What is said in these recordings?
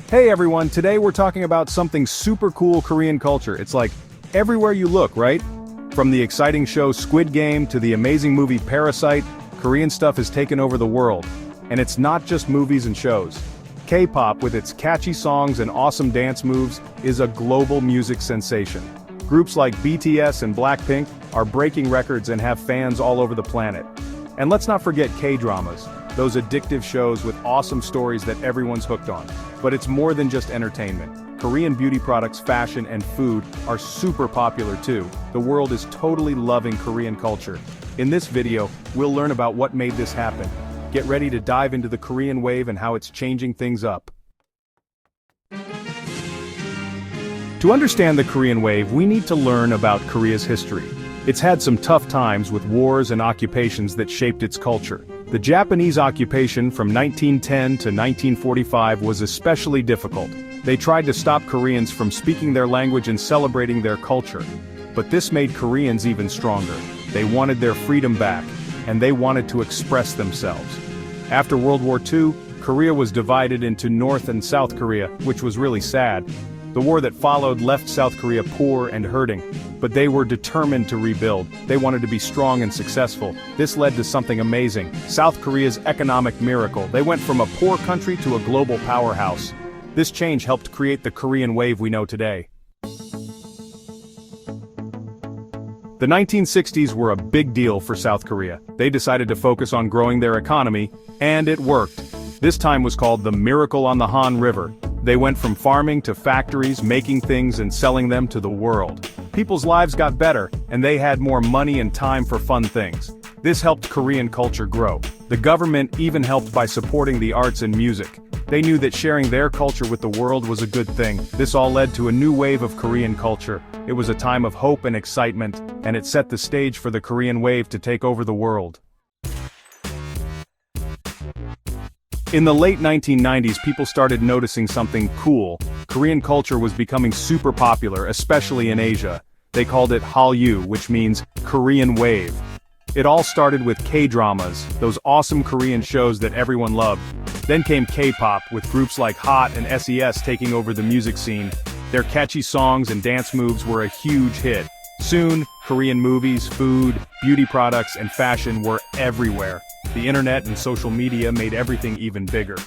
Hey everyone, today we're talking about something super cool Korean culture. It's like everywhere you look, right? From the exciting show Squid Game to the amazing movie Parasite, Korean stuff has taken over the world. And it's not just movies and shows. K-pop, with its catchy songs and awesome dance moves, is a global music sensation. Groups like BTS and Blackpink are breaking records and have fans all over the planet. And let's not forget K-dramas, those addictive shows with awesome stories that everyone's hooked on. But it's more than just entertainment. Korean beauty products, fashion, and food are super popular too. The world is totally loving Korean culture. In this video, we'll learn about what made this happen. Get ready to dive into the Korean wave and how it's changing things up. To understand the Korean wave, we need to learn about Korea's history. It's had some tough times with wars and occupations that shaped its culture. The Japanese occupation from 1910 to 1945 was especially difficult. They tried to stop Koreans from speaking their language and celebrating their culture. But this made Koreans even stronger. They wanted their freedom back, and they wanted to express themselves. After World War II, Korea was divided into North and South Korea, which was really sad. The war that followed left South Korea poor and hurting, but they were determined to rebuild. They wanted to be strong and successful. This led to something amazing: South Korea's economic miracle. They went from a poor country to a global powerhouse. This change helped create the Korean wave we know today. The 1960s were a big deal for South Korea. They decided to focus on growing their economy, and it worked. This time was called the Miracle on the Han River. They went from farming to factories, making things and selling them to the world. People's lives got better, and they had more money and time for fun things. This helped Korean culture grow. The government even helped by supporting the arts and music. They knew that sharing their culture with the world was a good thing. This all led to a new wave of Korean culture. It was a time of hope and excitement, and it set the stage for the Korean wave to take over the world. In the late 1990s, people started noticing something cool. Korean culture was becoming super popular, especially in Asia. They called it Hallyu, which means Korean wave. It all started with K-dramas, those awesome Korean shows that everyone loved. Then came K-pop, with groups like Hot and SES taking over the music scene. Their catchy songs and dance moves were a huge hit. Soon, Korean movies, food, beauty products, and fashion were everywhere. The internet and social media made everything even bigger.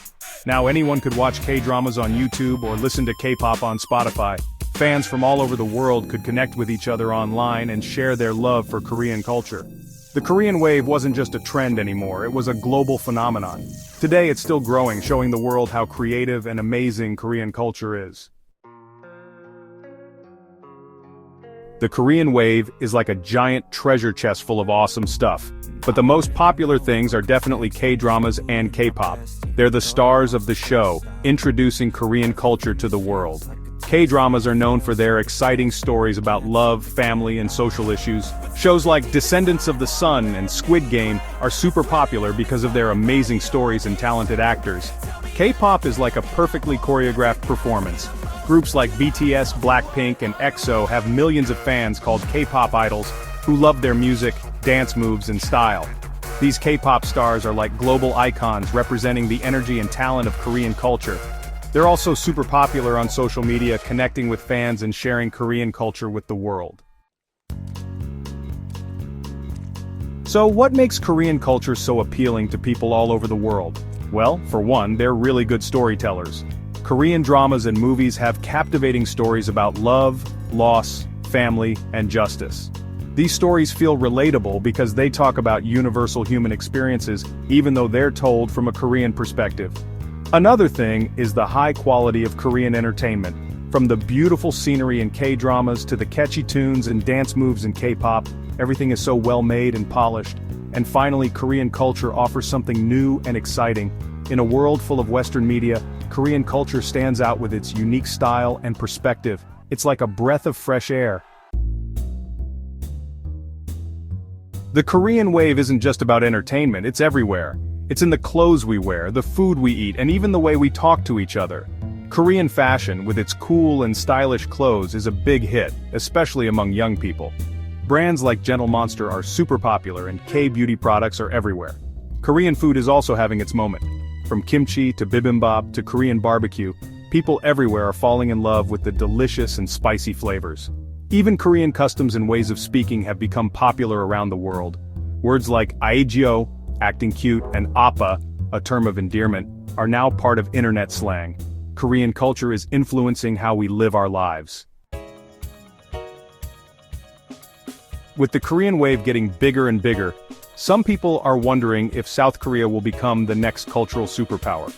Now anyone could watch K-dramas on YouTube or listen to K-pop on Spotify. Fans from all over the world could connect with each other online and share their love for Korean culture. The Korean wave wasn't just a trend anymore, it was a global phenomenon. Today it's still growing, showing the world how creative and amazing Korean culture is. The Korean wave is like a giant treasure chest full of awesome stuff. But the most popular things are definitely K-dramas and K-pop. They're the stars of the show, introducing Korean culture to the world. K-dramas are known for their exciting stories about love, family, and social issues. Shows like Descendants of the Sun and Squid Game are super popular because of their amazing stories and talented actors. K-pop is like a perfectly choreographed performance. Groups like BTS, Blackpink, and EXO have millions of fans called K-pop idols who love their music, dance moves, and style. These K-pop stars are like global icons representing the energy and talent of Korean culture. They're also super popular on social media, connecting with fans and sharing Korean culture with the world. So what makes Korean culture so appealing to people all over the world? Well, for one, they're really good storytellers. Korean dramas and movies have captivating stories about love, loss, family, and justice. These stories feel relatable because they talk about universal human experiences, even though they're told from a Korean perspective. Another thing is the high quality of Korean entertainment. From the beautiful scenery in K-dramas to the catchy tunes and dance moves in K-pop, everything is so well made and polished. And finally, Korean culture offers something new and exciting. In a world full of Western media, Korean culture stands out with its unique style and perspective. It's like a breath of fresh air. The Korean wave isn't just about entertainment, it's everywhere. It's in the clothes we wear, the food we eat, and even the way we talk to each other. Korean fashion, with its cool and stylish clothes, is a big hit, especially among young people. Brands like Gentle Monster are super popular and K-beauty products are everywhere. Korean food is also having its moment. From kimchi to bibimbap to Korean barbecue, People everywhere are falling in love with the delicious and spicy flavors. Even Korean customs and ways of speaking have become popular around the world. Words like aegyo, acting cute, and appa, a term of endearment, are now part of internet slang. Korean culture is influencing how we live our lives. With the Korean wave getting bigger and bigger, some people are wondering if South Korea will become the next cultural superpower.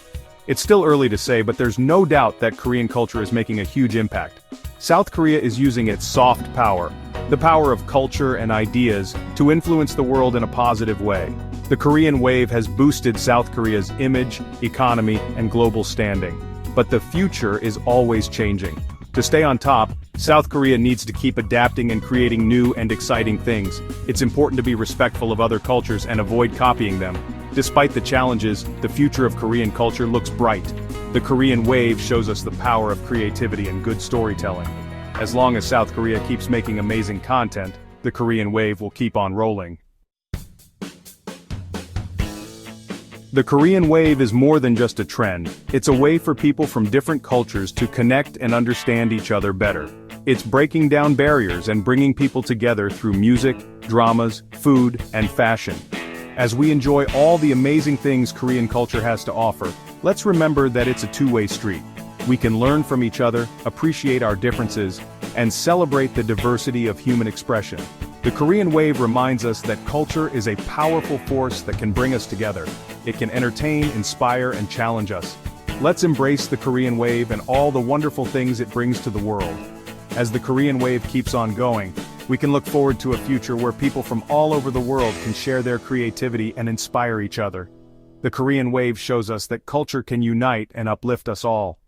It's still early to say, but there's no doubt that Korean culture is making a huge impact. South Korea is using its soft power, the power of culture and ideas, to influence the world in a positive way. The Korean wave has boosted South Korea's image, economy, and global standing. But the future is always changing. To stay on top, South Korea needs to keep adapting and creating new and exciting things. It's important to be respectful of other cultures and avoid copying them. Despite the challenges, the future of Korean culture looks bright. The Korean wave shows us the power of creativity and good storytelling. As long as South Korea keeps making amazing content, the Korean wave will keep on rolling. The Korean wave is more than just a trend. It's a way for people from different cultures to connect and understand each other better. It's breaking down barriers and bringing people together through music, dramas, food, and fashion. As we enjoy all the amazing things Korean culture has to offer, let's remember that it's a two-way street. We can learn from each other, appreciate our differences, and celebrate the diversity of human expression. The Korean wave reminds us that culture is a powerful force that can bring us together. It can entertain, inspire, and challenge us. Let's embrace the Korean wave and all the wonderful things it brings to the world. As the Korean wave keeps on going, we can look forward to a future where people from all over the world can share their creativity and inspire each other. The Korean wave shows us that culture can unite and uplift us all.